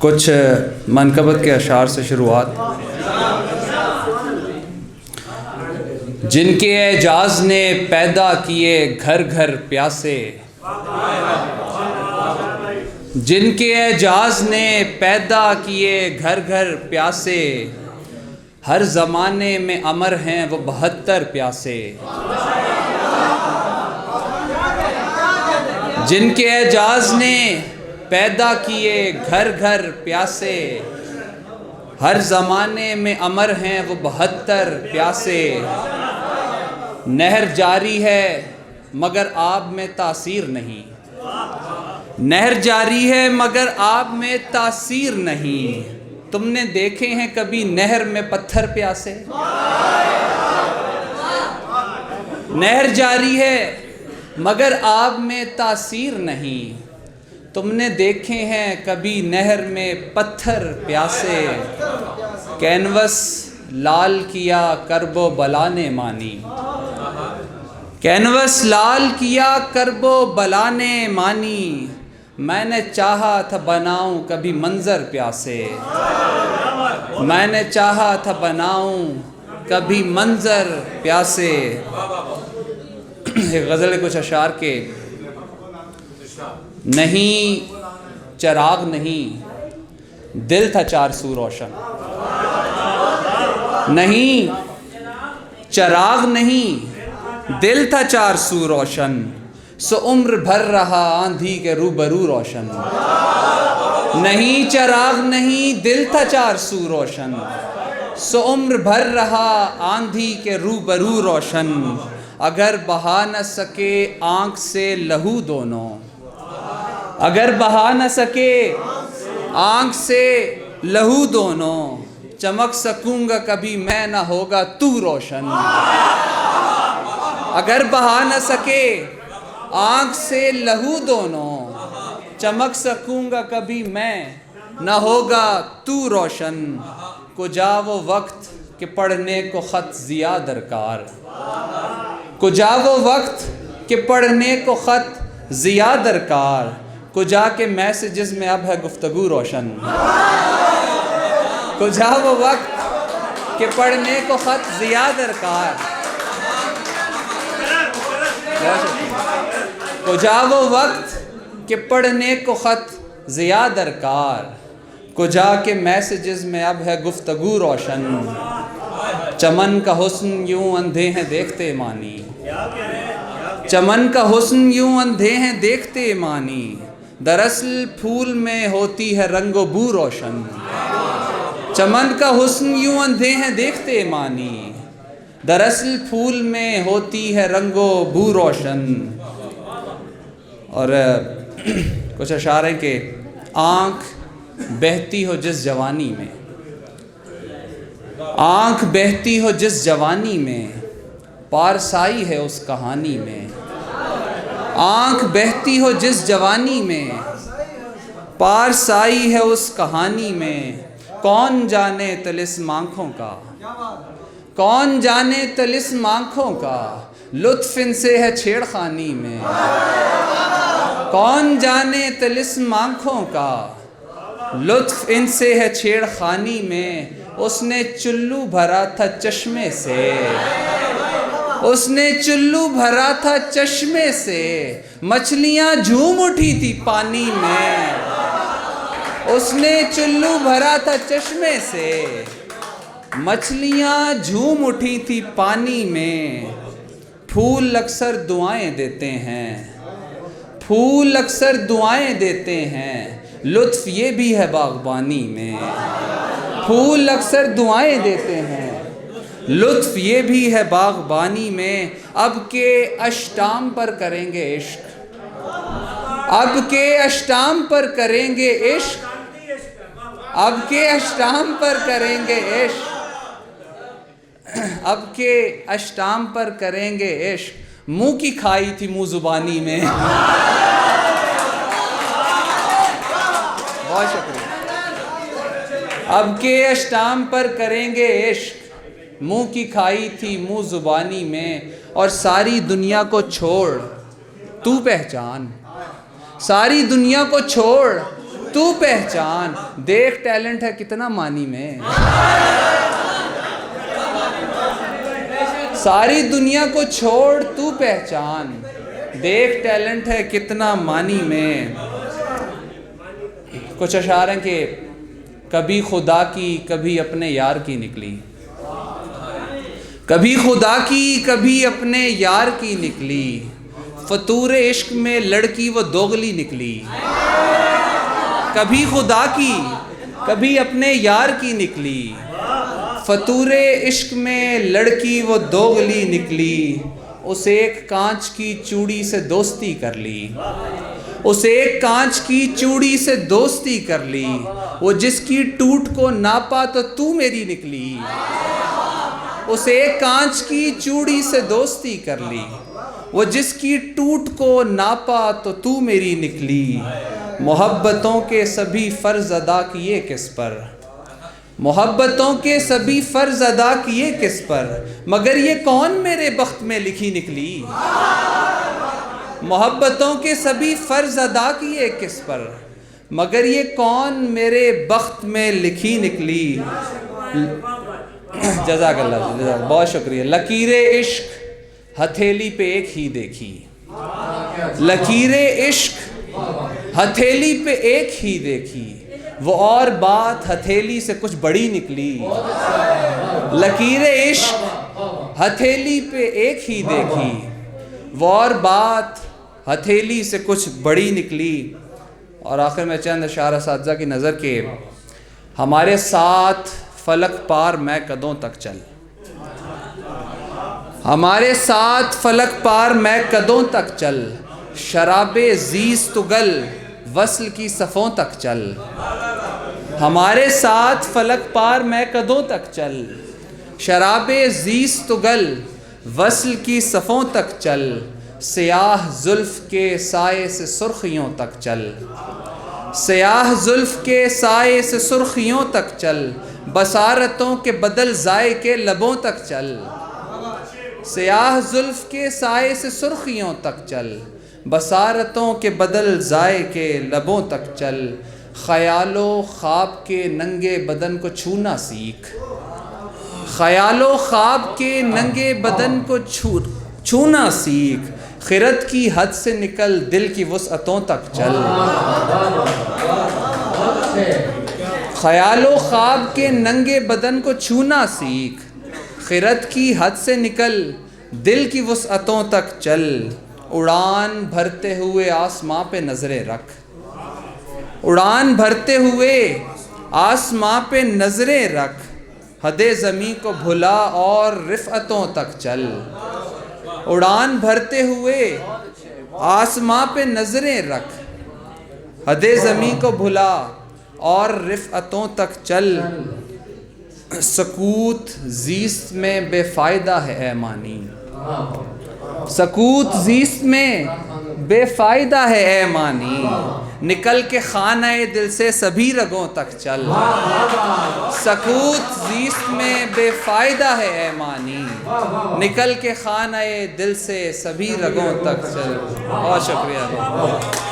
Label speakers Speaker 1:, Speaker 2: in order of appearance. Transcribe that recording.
Speaker 1: کچھ منقبت کے اشعار سے شروعات۔ جن کے اعجاز نے پیدا کیے گھر گھر پیاسے، جن کے اعجاز نے پیدا کیے گھر گھر پیاسے، ہر زمانے میں امر ہیں وہ 72 پیاسے۔ جن کے اعجاز نے پیدا کیے گھر گھر پیاسے، ہر زمانے میں امر ہیں وہ 72 پیاسے۔ نہر جاری ہے مگر آب میں تاثیر نہیں، نہر جاری ہے مگر آب میں تاثیر نہیں۔ تم نے دیکھے ہیں کبھی نہر میں پتھر پیاسے؟ نہر جاری ہے مگر آب میں تاثیر نہیں، تم نے دیکھے ہیں کبھی نہر میں پتھر پیاسے۔ کینوس لال کیا کرب و بلا نے مانی، کینوس لال کیا کرب و بلا نے مانی۔ میں نے چاہا تھا بناؤں کبھی منظر پیاسے، میں نے چاہا تھا بناؤں کبھی منظر پیاسے۔ ایک غزل ہے کچھ اشعار کے۔ نہیں چراغ نہیں دل تھا 4 سو روشن، نہیں چراغ نہیں دل تھا 4 سو روشن، سو عمر بھر رہا آندھی کے روبرو روشن۔ نہیں چراغ نہیں دل تھا 4 سو روشن، سو عمر بھر رہا آندھی کے روبرو روشن۔ اگر بہا نہ سکے آنکھ سے لہو دونوں، اگر بہا نہ سکے آنکھ سے لہو دونوں، چمک سکوں گا کبھی میں نہ ہوگا تو روشن۔ اگر بہا نہ سکے آنکھ سے لہو دونوں، چمک سکوں گا کبھی میں نہ ہوگا تو روشن۔ کجا وہ وقت کہ پڑھنے کو خط ضیاء درکار، کجا وہ وقت کہ پڑھنے کو خط ضیاء درکار، کجا کے میسیجز میں اب ہے گفتگو روشن۔ کجا وہ وقت کہ پڑھنے کو خط ضیاء درکار، کجا وہ وقت کہ پڑھنے کو خط ضیاء درکار، کجا کے میسیجز میں اب ہے گفتگو روشن۔ چمن کا حسن یوں اندھے ہیں دیکھتے مانی، چمن کا حسن یوں اندھے ہیں دیکھتے مانی، دراصل پھول میں ہوتی ہے رنگ و بو روشن۔ چمن کا حسن یوں اندھے ہیں دیکھتے مانی، دراصل پھول میں ہوتی ہے رنگ و بو روشن۔ اور کچھ اشعار ہیں کہ آنکھ بہتی ہو جس جوانی میں، آنکھ بہتی ہو جس جوانی میں، پارسائی ہے اس کہانی میں۔ آنکھ بہتی ہو جس جوانی میں، پارسائی ہے اس کہانی میں۔ کون جانے طلسم آنکھوں کا، کون جانے طلسم آنکھوں کا، لطف ان سے ہے چھیڑ خانی میں۔ کون جانے طلسم آنکھوں کا، لطف ان سے ہے چھیڑ خانی میں۔ اس نے چلو بھرا تھا چشمے سے، اس نے چلو بھرا تھا چشمے سے، مچھلیاں جھوم اٹھی تھی پانی میں۔ اس نے چلو بھرا تھا چشمے سے، مچھلیاں جھوم اٹھی تھی پانی میں۔ پھول اکثر دعائیں دیتے ہیں، پھول اکثر دعائیں دیتے ہیں، لطف یہ بھی ہے باغبانی میں۔ پھول اکثر دعائیں دیتے ہیں، لطف یہ بھی ہے باغبانی میں۔ اب کے اشٹام پر کریں گے عشق، اب کے اشٹام پر کریں گے عشق، اب کے اشٹام پر کریں گے عشق، اب کے اشٹام پر کریں گے عشق، منہ کی کھائی تھی منہ زبانی میں۔ بہت شکریہ۔ اب کے اشٹام پر کریں گے عشق، منہ کی کھائی تھی منہ زبانی میں۔ اور ساری دنیا کو چھوڑ تو پہچان، ساری دنیا کو چھوڑ تو پہچان، دیکھ ٹیلنٹ ہے کتنا معنی میں، ساری دنیا کو چھوڑ تو پہچان، دیکھ ٹیلنٹ ہے کتنا معنی میں۔ کچھ اشعار ہیں کہ کبھی خدا کی کبھی اپنے یار کی نکلی، کبھی خدا کی کبھی اپنے یار کی نکلی، فطور عشق میں لڑکی وہ دوغلی نکلی، کبھی خدا کی کبھی اپنے یار کی نکلی، فطور عشق میں لڑکی وہ دوغلی نکلی، اس ایک کانچ کی چوڑی سے دوستی کر لی، اس ایک کانچ کی چوڑی سے دوستی کر لی، وہ جس کی ٹوٹ کو ناپا تو تو میری نکلی، اس ایک کانچ کی چوڑی سے دوستی کر لی، وہ جس کی ٹوٹ کو ناپا تو تو میری نکلی، محبتوں کے سبھی فرض ادا کیے کس پر، محبتوں کے سبھی فرض ادا کیے کس پر، مگر یہ کون میرے بخت میں لکھی نکلی، محبتوں کے سبھی فرض ادا کیے کس پر، مگر یہ کون میرے بخت میں لکھی نکلی۔ جزاک اللہ، جزاک، بہت شکریہ۔ لکیر عشق ہتھیلی پہ ایک ہی دیکھی، لکیر عشق ہتھیلی پہ ایک ہی دیکھی، وہ اور بات ہتھیلی سے کچھ بڑی نکلی، لکیر عشق ہتھیلی پہ ایک ہی دیکھی، وہ اور بات ہتھیلی سے کچھ بڑی نکلی۔ اور آخر میں چند اشعار اساتذہ کی نظر کے، ہمارے ساتھ فلک پار میں قدوں تک چل، ہمارے ساتھ فلک پار میں قدوں تک چل، شراب زیست گل وصل کی صفوں تک چل، ہمارے ساتھ فلک پار میں قدوں تک چل، شراب زیست گل وصل کی صفوں تک چل، سیاہ زلف کے سائے سے سرخیوں تک چل، سیاہ زلف کے سائے سے سرخیوں تک چل، بصارتوں کے بدل ذائقے لبوں تک چل، سیاہ زلف کے سائے سے سرخیوں تک چل، بصارتوں کے بدل ذائقے لبوں تک چل، خیال و خواب کے ننگے بدن کو چھونا سیکھ، خیال و خواب کے ننگے بدن کو چھونا سیکھ، خرد کی حد سے نکل دل کی وسعتوں تک چل، خیال و خواب کے ننگے بدن کو چھونا سیکھ، خرد کی حد سے نکل دل کی وسعتوں تک چل، اڑان بھرتے ہوئے آسماں پہ نظریں رکھ، اڑان بھرتے ہوئے آسماں پہ نظریں رکھ، حد زمیں کو بھلا اور رفعتوں تک چل، اڑان بھرتے ہوئے آسماں پہ نظریں رکھ، حد زمیں کو بھلا اور رفعتوں تک چل، سکوت زیست میں بے فائدہ ہے اے مانی، سکوت زیست میں بے فائدہ ہے اے مانی، نکل کے خانہ دل سے سبھی رگوں تک چل، سکوت زیست میں بے فائدہ ہے اے مانی، نکل کے خانہ دل سے سبھی رگوں تک چل۔ بہت شکریہ۔